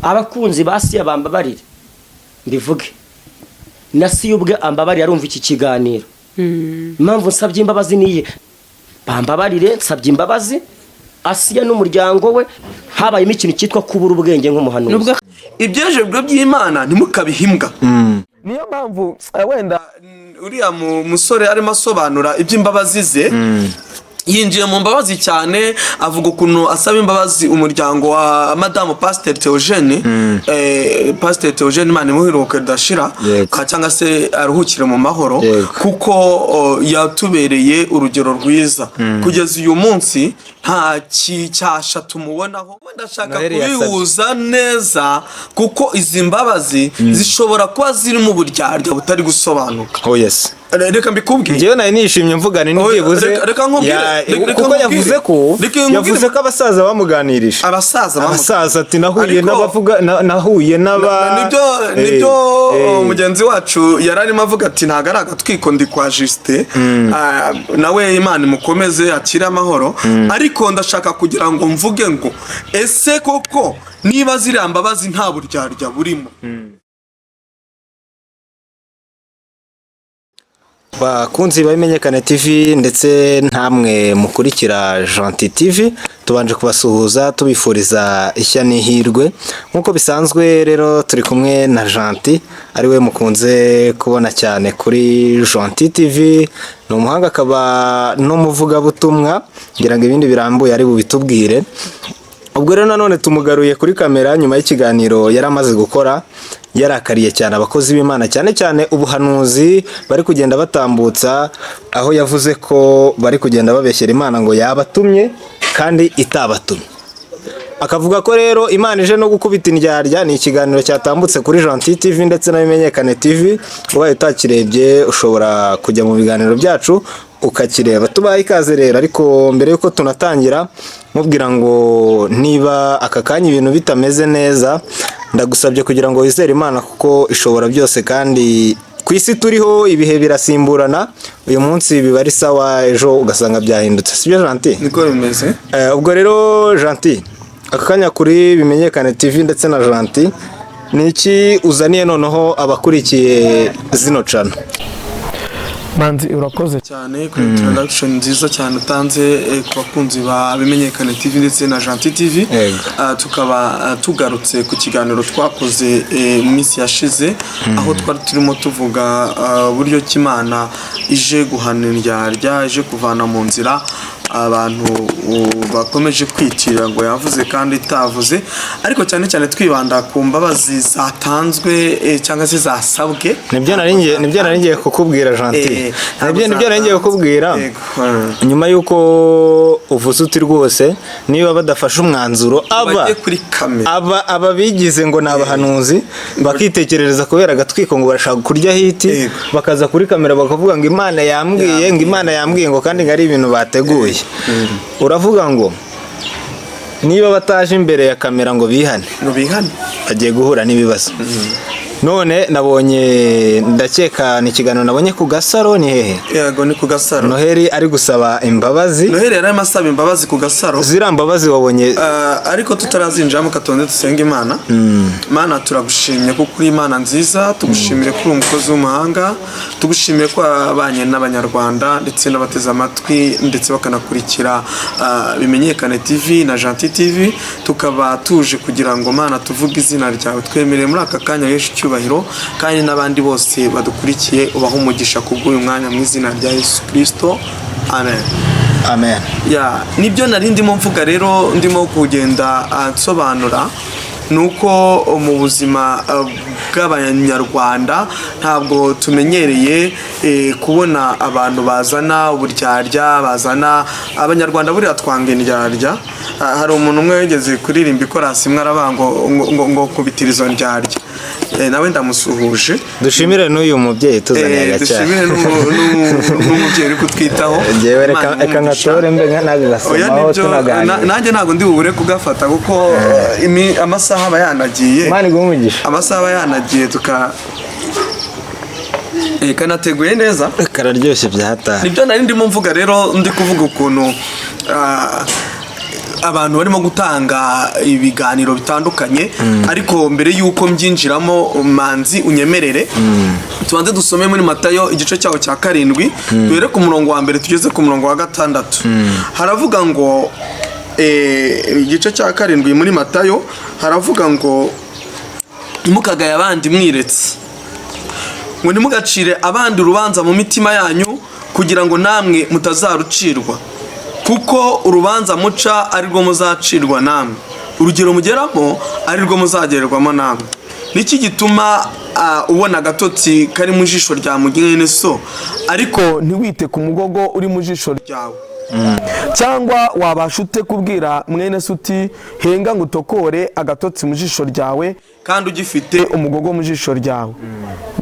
abakunzi basiya bambabarire mbivuge nasiye ubwe ambabarire arumva iki kiganiro impamvu nsabye imbabazi niye bambabarire nsabye imbabazi asiya n'umuryango we habayemo ikintu cyitwa kubura ubwenge nk'umuhanuzi ibyejejwe by'Imana ntimukabihimbwa niyo mpamvu wenda uriya musore arimo asobanura iby'imbabazi ze yinjiye mu mbabazi cyane avuga ukuntu asaba imbabazi umuryango wa Madame Pasteur Theogene Pasteur Theogene Imana imuhiruke dashira cyangwa se aruhukire mu mahoro kuko yatubereye urugero rwiza kugeza uyu munsi nta cyasha tumubonaho ndashaka kubihuza neza kuko izi mbabazi zishobora kuba ziri mu buryarya butari gusobanuka reka mbikubwiye ngewe nayo nishimye mvugane n'ibyibuze kuko yavuze ko abasaza bamuganirije abasaza ati nahuye nibyo mugenzi wacu yararimo avuga ati ntago ari agatwiko ndi kwa Justin nawe Imana imukomeze akire amahoro ariko ndashaka kugira ngo mvuge ngo ese koko niba ziriya mbabazi nta buryarya burimo bakunzi babimenyekane TV ndetse ntamwe mukurikira Gentil TV tubanje kubasuhuza tubifuriza ishya n'ihirwe nkuko bisanzwe rero turi kumwe na Gentil ari we mukunze kubona cyane kuri Gentil TV ni umuhanga akaba n'umuvuga butumwa ngira ngo ibindi birambuye ari bubitubwire ubwo rero nanone tumugaruye kuri kamera nyuma y'ikiganiro yaramaze gukora yarakariye cyane abakozi b'Imana cyane cyane ubuhanuzi bari kugenda batambutsa aho yavuze ko bari kugenda babeshyera Imana ngo yabatumye kandi itabatumye akavuga ko rero Imana ije no gukubita indyarya ni ikiganiro cyatambutse kuri Gentil TV ndetse na Bimenyekane TV ubaye utakirebye ushobora kujya mu biganiro byacu ukakireba tubaye ikaze rero ariko mbere yuko tunatangira mubwira ngo niba aka kanya ibintu bitameze neza ndagusabye kugira ngo wizere Imana kuko ishobora byose kandi ku isi turiho ibihe birasimburana uyu munsi biba ari sawa ejo ugasanga byahindutse sibyo Gentil niko bimeze ubwo rero Gentil aka kanya kuri Bimenyekane TV ndetse na Gentil niki uzaniye noneho abakurikiye zino cana Manzi urakoze cyane kuri introduction nziza cyane utanze ku bakunzi ba Bimenyekane TV ndetse na Gentil TV tukaba tugarutse ku kiganiro twakoze mu minsi yashize aho twari turimo tuvuga buryo cy'Imana ije guhana indyarya ije kuvana mu nzira abantu bakomeje kwitirira ngo yavuze kandi itavuze ariko cyane cyane twibanda ku mbabazi zatanzwe cyangwa se zasabwe nibyo naringiye kukubwira Gentil nibyo naringiye kukubwira nyuma yuko uvuze uti rwose niba badafashe umwanzuro aba bigize ngo ni abahanuzi bakitekerereza kubera agatwiko ngo barashaka kurya hiti bakaza kuri kamera bakavuga ngo Imana yambwiye ngo kandi ngari ibintu bateguye uravuga ngo niba bataje imbere ya kamera ngo bihane bagiye guhura n'ibibazo none nabonye ndakeka ni ikiganiro nabonye ku Gasaro ni hehe yego ni ku Gasaro Noheli ari gusaba imbabazi Noheli yarimo asaba imbabazi ku Gasaro zira mbabazi wabonye ariko tutarazinjamo katonde dusenga Imana Imana turagushimye kuko uri Imana nziza tugushimire kuri umukozi w'umuhanga tugushimire ko abanye n'abanyarwanda ndetse n'abateze amatwi ndetse bakanakurikira Bimenyekane TV na Gentil TV tukaba tuje kugira ngo Mana tuvuge izina ryawe twemereye muri aka kanya Yesu cyubahiro kandi n'abandi bose badukurikiye ubaho umugisha kubw'uyu mwanya mu izina rya Yesu Kristo amen nibyo nari ndimo mvuga rero ndimo kugenda nsobanura nuko mu buzima bw'abanyarwanda ntabwo tumenyereye kubona abantu bazana uburyarya bazana abanyarwanda buriya twanga indyarya hari umuntu umwe wigeze kuririmba ikorasi imwe aravuga ngo kubitira izo ndyarya nawe ndamusuhuje dushimire n'uyu mubyeyi tuzaniye agacyari dushimire n'umubyeyi uri kutwitaho reka ngatore mbe nagasomaho tunaganira nanjye ntabwo ndi bubure kugafata kuko amasaha aba yanagiye amasaha aba yanagiye kanateguye neza kararyoshye byahata nibyo nari ndimo mvuga rero ndi kuvuga ukuntu abantu barimo gutanga ibiganiro bitandukanye ariko mbere yuko mbyinjiramo manzi unyemerere tubanze dusome muri Matayo igice cyaho cya 7 duhere ku murongo wa mbere tugeze ku murongo wa 6 haravuga ngo igice cya 7 muri Matayo haravuga ngo ntimukagaye abandi mwiretse ngo ntimugacire abandi urubanza mu mitima yanyu kugira ngo namwe mutazarucirwa kuko urubanza muca ari rwo muzacirwa namwe urugero mugeramo ari rwo muzagererwamo namwe niki gituma ubona agatotsi kari mu jisho rya mwene so ariko ntiwite ku mugogo uri mu jisho ryawe cyangwa wabasha ute kubwira mwene so uti henga ngo utokore agatotsi mu jisho ryawe kandi ugifite umugogo mu jisho ryawe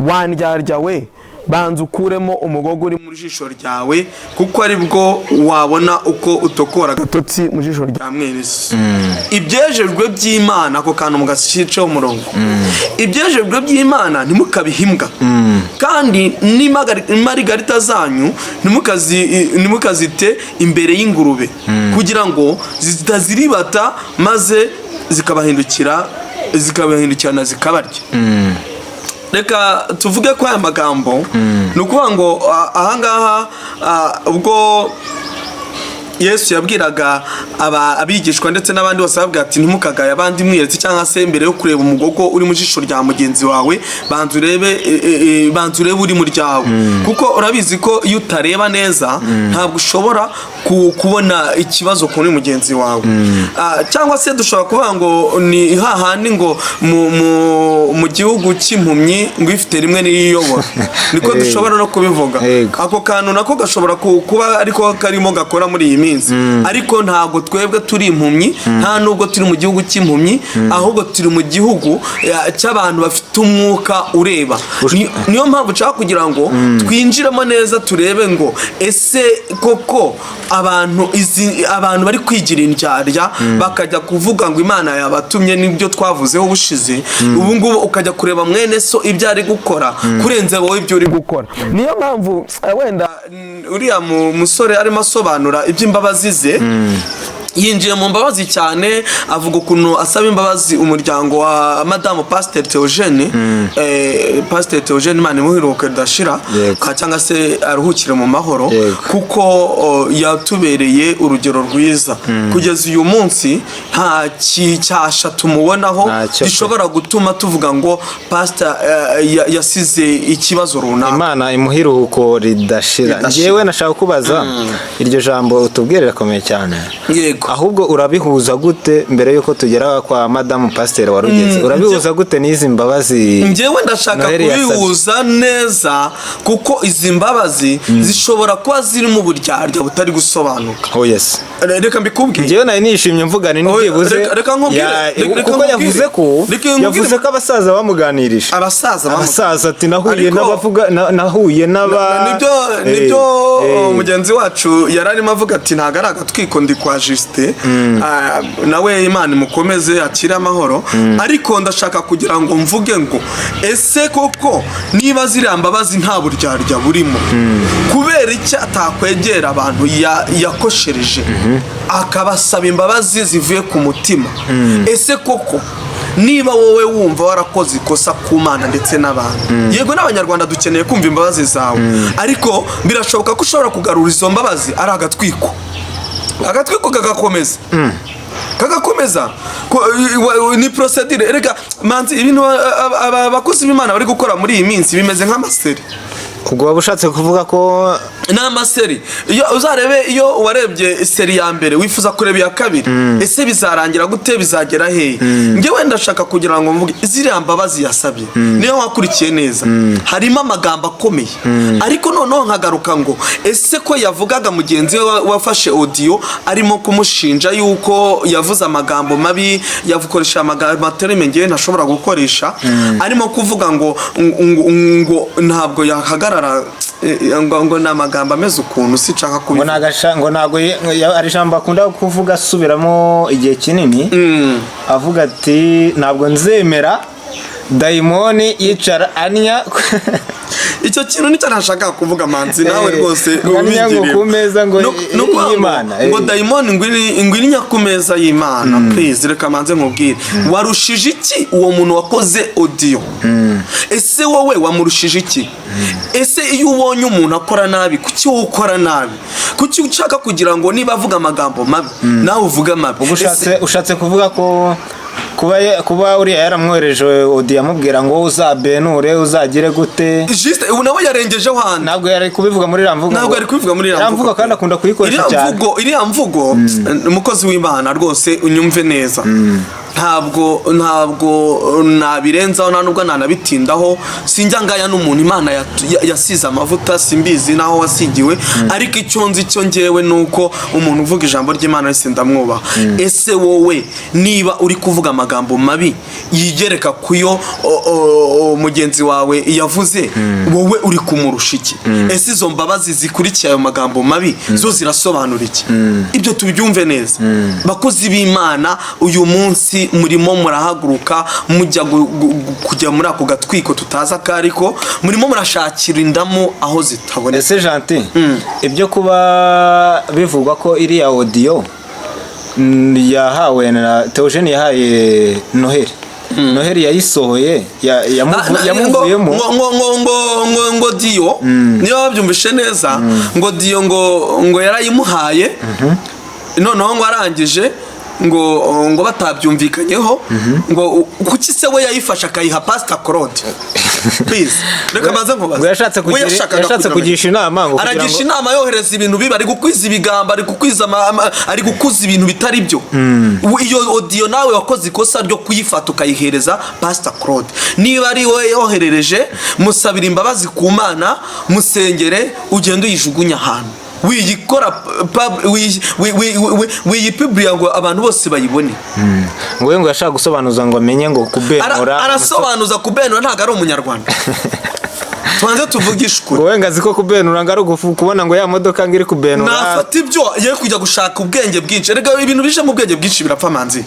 wandyarya we banza ukuremo umugogo uri mu jisho ryawe kuko ari bwo wabona uko utokora agatotsi mu jisho rya mwene so ibyejejwe by'Imana ako kantu mugashiceho umurongo ibyejejwe by'Imana ntimukabihimbwa kandi n'imarigarita zanyu ntimukazite imbere y'ingurube kugira ngo zitaziribata maze zikabahindukirana zikabarya reka tuvuge ko aya magambo ni ukuvuga ngo ahangaha ubwo Yesu yabwiraga abigishwa ndetse n'abandi bose bavuga ati ntimukagaye abandi mwiretse cyangwa se mbere yo kureba umugogo uri mu jisho rya mugenzi wawe banza urebe uri mu ryawe kuko urabizi ko iyo utareba neza ntabwo ushobora kubona ikibazo kuri mugenzi wawe cyangwa se dushobora kuvuga ngo ni hahandi ngo mu gihugu cy'impumyi ngo ifite rimwe n'iyiyobora niko dushobora no kubivuga ako kantu nako gashobora kuba ariko karimo gakora muri iyi ariko ntabwo twebwe turi impumyi nta nubwo turi mu gihugu cy'impumyi ahubwo turi mu gihugu cy'abantu bafite umwuka ureba niyo mpamvu nshaka kugira ngo twinjiremo neza turebe ngo ese koko abantu bari kwigira indyarya bakajya kuvuga ngo Imana yabatumye nibyo twavuzeho bushize ubu ngubu ukajya kureba mwene so ibyo ari gukora kurenza wowe ibyo uri gukora niyo mpamvu wenda uriya musore arimo asobanura iby'imbabazi ze yinjiye mu mbabazi cyane avuga ukuntu asaba imbabazi umuryango wa Madame Pasteur Theogene Pasteur Theogene Imana imuhiruke dashira cyangwa se aruhukire mu mahoro kuko yatubereye urugero rwiza kugeza uyu munsi nta cyasha tumubonaho gishobora gutuma tuvuga ngo Pastor yasize ikibazo runaka Imana imuhiruko ridashira ngewe nashaka kubaza iryo jambo utubwirira komeye cyane yego ahubwo urabihuza gute mbere yuko tugera kwa Madame Pasteur warugeze urabihuza gute n'izi mbabazi ngewe ndashaka kubihuza neza kuko izi mbabazi zishobora kuba ziri mu buryarya butari gusobanuka reka mbikubwire ngewe nari nishimye mvugana n'ibyibuze kuko yavuze ko abasaza bamuganirije abasaza ati nahuye nibyo mugenzi wacu yararimo avuga ati ntago ari agatwiko ndi kwa Juste nawe Imana imukomeze akire amahoro ariko ndashaka kugira ngo mvuge ngo ese koko niba ziriya mbabazi nta buryarya burimo kubera icyo atakwegera abantu yakoshereje akabasaba imbabazi zivuye ku mutima ese koko niba wowe wumva warakoze ikosa ku Mana ndetse n'abantu yego n'abanyarwanda dukeneye kumva imbabazi zawe ariko birashoboka ko ushobora kugarura izo mbabazi ari agatwiko kagakomeza ni procedure rega manzi ibintu abakozi b'Imana bari gukora muri iyi minsi bimeze nk'amaseri ubwo waba ushatse kuvuga ko n'amaseri iyo uzarebe iyo warebye seri ya mbere wifuza kureba iya kabiri ese bizarangira gute bizagera hehe ngewe ndashaka kugira ngo mvuge ziriya mbabazi yasabye niyo wakurikiye neza harimo amagambo akomeye ariko noneho nkagaruka ngo ese ko yavugaga mugenzi we wafashe audio arimo kumushinja yuko yavuze amagambo mabi yavukoresha amagambo atereme ngewe ntashobora gukoresha arimo kuvuga ngo ntabwo yahagarara ngo n'amagambo ameze ukuntu sichaka kubivuga ngo nago ari jambo akunda kuvuga asubiramo igihe kinini avuga ati ntabwo nzemera dayimoni yicara anya icyo kintu nicyo ntashaka kuvuga manzi nawe rwose ngo ku meza ngo y'Imana ngo dayimoni ngwirinya ku meza y'Imana please reka manze nkubwire warushije iki uwo muntu wakoze audio ese wowe wamurushije iki ese iyo ubonye umuntu akora nabi kuki wowe ukora nabi kuki ushaka kugira ngo niba avuga amagambo mabi nawe uvuga mabi ushatse kuvuga ko kuba uriya yaramwohereje audio amubwira ngo uzabenure uzagire gute juste nawe yarengejeho hano ntabwo yari kubivuga muri ramvugo ramvugo kandi akunda kuyikoresha cyane iriya mvugo umukozi w'Imana rwose unyumve neza ntabwo nabirenzaho nta nubwo nanabitindaho sinjya ngaya n'umuntu Imana yasize amavuta simbizi naho wasigiwe ariko icyo nzi cyo ngewe nuko umuntu uvuga ijambo ry'Imana wese ndamwubaha ese wowe niba uri kuvuga amagambo mabi yigereka kuyo mugenzi wawe yavuze wowe uri kumurusha iki ese izo mbabazi zikurikiye ayo magambo mabi zo zirasobanura iki ibyo tubyumve neza bakozi b'Imana uyu munsi murimo murahaguruka kujya muri ako gatwiko tutaza kariko murimo murashakira indamu aho zitaboneka ese Gentil ibyo kuba bivugwa ko iriya audio yahawe na Theogene yahaye Noheli yayisohoye yamuvuyemo ngo Dio niyo babyumvishe neza ngo Dio ngo yarayimuhaye noneho ngo arangije ngo batabyumvikanyeho ngo kuki se we yayifasha akayiha Pastor Claude please reka maze nkubaza yashatse kugisha inama ngo aragisha inama yohereza ibintu biba ari gukwiza ibigamba ari gukuza ibintu bitari byo iyo audio nawe wakoze ikosa ryo kuyifata ukayihereza Pastor Claude niba ari we yoherereje musabira imbabazi ku Mana musengere ugende uyijugunya ahantu wiyikora wiyipubliya ngo abantu bose bayibone ngo yashaka gusobanuza ngo amenye ngo kubenura arasobanuza kubenura ntago ari umunyarwanda tubanze tuvugisha ukuri wowe ngazi ko kubenura ngari kubona ngo ya modoka ngiri kubenura nafata ibyo ye kujya gushaka ubwenge bwinshi rega ibintu bije mu bwenge bwinshi birapfa manzi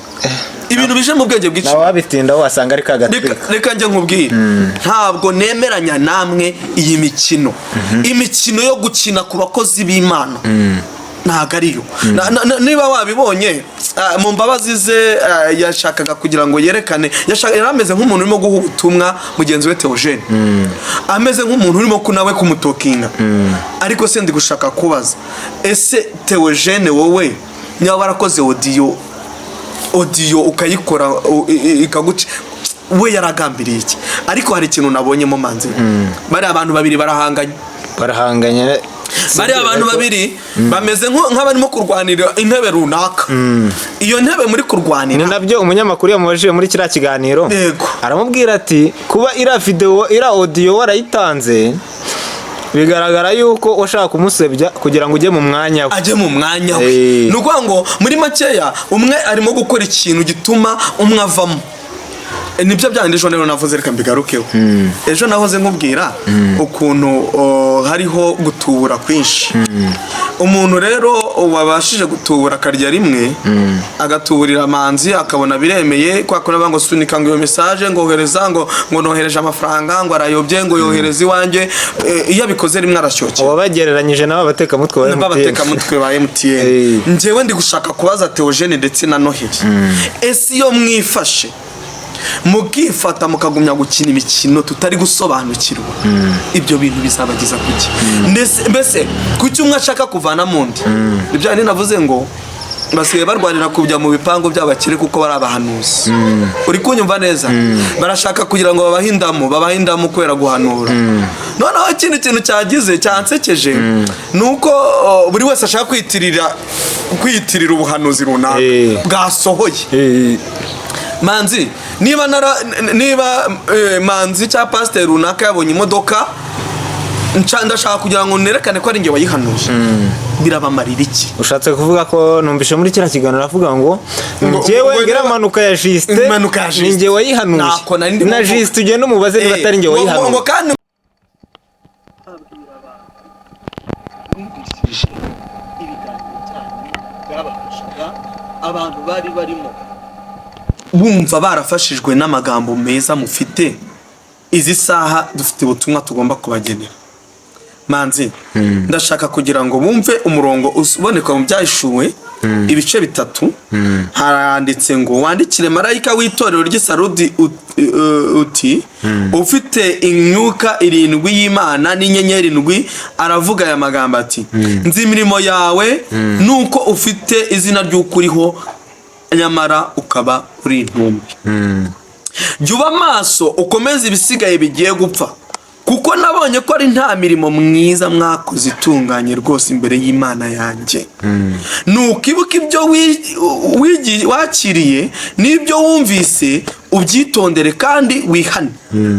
ibintu bije mu bwenge bwinshi nawe wabitinda wasanga ari kagatwika reka njye nkubwire ntabwo nemeranya namwe iyi imikino yo gukina ku bakozi b'Imana ntago ariyo niba wabibonye mu mbabazi ze yashakaga kugira ngo yerekane yarameze nk'umuntu urimo guha ubutumwa mugenzi we Theogene ameze nk'umuntu urimo nawe kumutokinga ariko se ndi gushaka kubaza ese Theogene wowe niba warakoze audio ukayikora ikaguca we yaragambiriye iki ariko hari ikintu nabonyemo manzi bari abantu babiri barahanganye bari abantu babiri bameze nk'abarimo kurwanira intebe runaka iyo ntebe muri kurwanira ni nabyo umunyamakuru yamubajije muri kiriya kiganiro aramubwira ati kuba ira audio warayitanze bigaragara yuko ushaka kumusebya kugira ngo ujye mu mwanya we nuko ngo muri makeya umwe arimo gukora ikintu gituma umwe avamo nibyo byandi ejo rero navuze reka mbigarukeho ejo nahoze nkubwira ukuntu hariho gutubura kwinshi umuntu rero wabashije gutubura akarya rimwe agatuburira manzi akabona biremeye kwa kuna bango sunika ngo iyo message ngo ohereza ngo nohereje amafaranga ngo arayobye ngo yohereza iwanjye iyo abikoze rimwe arashyokye wabagereranyije nabo bateka mutwe ba MTN njyewe ndi gushaka kubaza Theogene ndetse na Noheli ese iyo mwifashe mukifata mukagumya gukina imikino tutari gusobanukirwa ibyo bintu bizabagiza kuki mbese kuki umwe ashaka kuvana mundi ibyo ari navuze ngo basigaye barwanira kujya mu bipango by'abakire kuko bari abahanuzi uri kunyumva neza barashaka kugira ngo babahindamu kwera guhanura noneho ikindi kintu cyagize cyansekeje nuko buri wese ashaka kwiyitirira ubuhanuzi runaka bwasohoye manzi niba manzi cya pastor runaka yabonye imodoka ndashaka kugira ngo nerekane ko ari nge wayihanuje birabamarira iki ushatse kuvuga ko numvishe muri kiriya kiganiro avuga ngo njyewe ngira amanuka ya Juste ni nge wayihanuje na Juste ugenda umubaze niba atari nge wayihanuje abantu barimo bumva barafashijwe n'amagambo meza mufite izi saha dufite ubutumwa tugomba kubagenera. Manzi ndashaka kugira ngo bumve umurongo uboneka mu Byahishuwe ibice 3. Haranditse ngo wandikire marayika w'itorero ry'Isarudi uti ufite imyuka 7 y'Imana n'inyenyeri 7 aravuga aya magambo ati nzi imirimo yawe nuko ufite izina ry'ukuriho nyamara ukaba uri intumbi. Jya amaso ukomeze ibisigaye bigiye gupfa kuko nabonye ko ari nta mirimo mwiza mwakoze itunganye rwose imbere y'Imana yanjye. Nukibuka ibyo wakiriye n'ibyo wumvise ubyitondere kandi wihane.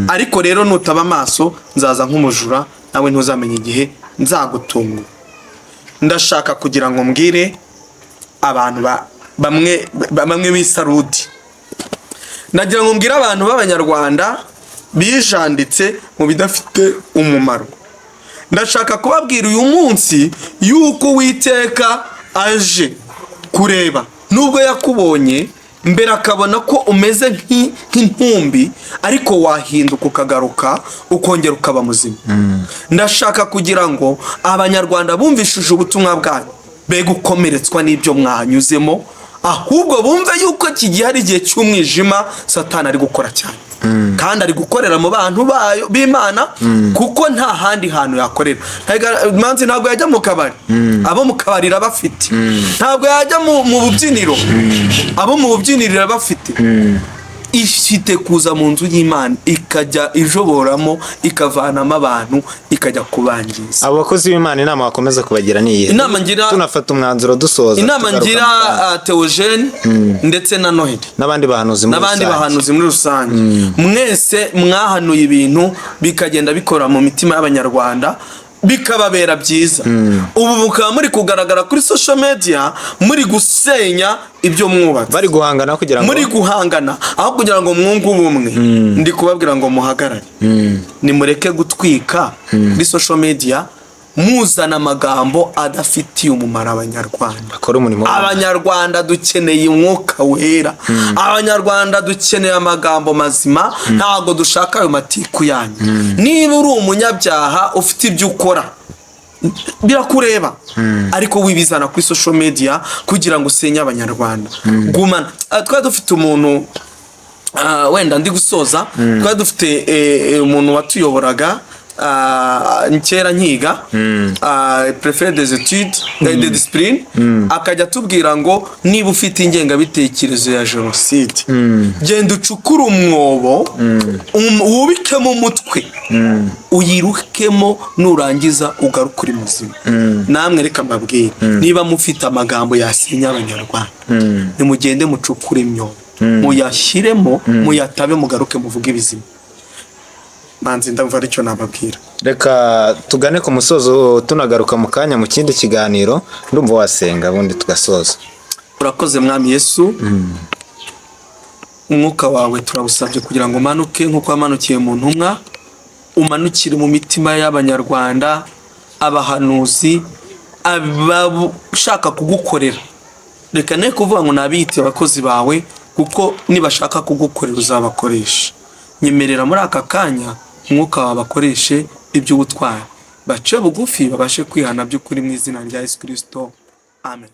Ariko rero nutaba amaso nzaza nk'umujura nawe ntuzamenye igihe nzagutunga. Ndashaka kugira ngo mbwire abantu bamwe b'Isarudi, nagira ngo mbwire abantu b'Abanyarwanda bijanditse mu bidafite umumaro. Ndashaka kubabwira uyu munsi yuko Uwiteka aje kureba, nubwo yakubonye mbere akabona ko umeze nk'intumbi ariko wahinduka ukagaruka ukongera ukaba muzima. Ndashaka kugira ngo Abanyarwanda bumvishije ubutumwa bwanyu be gukomeretswa n'ibyo mwanyuzemo, ahubwo bumve yuko iki gihe ari igihe cy'umwijima Satani ari gukora cyane. Kandi ari gukorera mu bantu b'Imana kuko nta handi hantu yakorera. Manzi ntabwo yajya mu kabari, abo mu kabari bafite. Ntabwo yajya mu bubyiniro, abo mu bubyiniro bafite. Ifite kuza mu nzu y'Imana ikajya ijoboramo ikavanamo abantu ikajya kubangiza. Abakozi b'Imana inama bakomeza kubagira ni iyihe? Inama ngira tunafata umwanzuro dusoza. Inama ngira Theogene ndetse na Noheli n'abandi bahanuzi muri rusange. Mwese mwahanuye ibintu bikagenda bikora mu mitima y'Abanyarwanda bikababera byiza. Ubu mukaba muri kugaragara kuri social media muri gusenya ibyo mwubatse, bari guhangana kugira ngo muri guhangana aho kugira ngo mwunge ubumwe. Ndi kubabwira ngo muhagarare, nimureke gutwika kuri social media muzana amagambo adafitiye umumaro Abanyarwanda. Abanyarwanda dukeneye umwuka wera, Abanyarwanda dukeneye amagambo mazima, ntago dushaka ayo matiku yanyu. Niba uri umunyabyaha ufite ibyo ukora birakureba, ariko wibizana kuri social media kugira ngo usenye Abanyarwanda. Gumana twari dufite umuntu wenda ndi gusoza, twari dufite umuntu watuyoboraga nkera nkiga préfet des études de discipline, akajya tubwira ngo niba ufite ingengabitekerezo ya jenoside genda ucukura umwobo wubikemo umutwe uyirukemo nurangiza ugaruka uri muzima. Namwe reka mbabwire, niba mufite amagambo yasenya Abanyarwanda nimugende mucukure imyobo muyashyiremo muyatabe mugaruke muvuge ibizima. Manzi ndumva aricyo nababwira. Reka tugane ku musozo tunagaruka mu kanya mu kindi kiganiro. Ndumva wasenga ubundi tugasoza. Urakoze Mwami Yesu, umwuka wawe turabusabye kugira ngo umanuke nk'uko wamanukiye mu ntumwa, umanukire mu mitima y'Abanyarwanda, abahanuzi, abashaka kugukorera. Reka ne kuvuga ngo nabiyite abakozi bawe, kuko nibashaka kugukorera uzabakoresha. Nyemerera muri aka kanya umwuka wabakoreshe iby'ubutwari, bace bugufi babashe kwihana by'ukuri mu izina rya Yesu Kristo. Amen.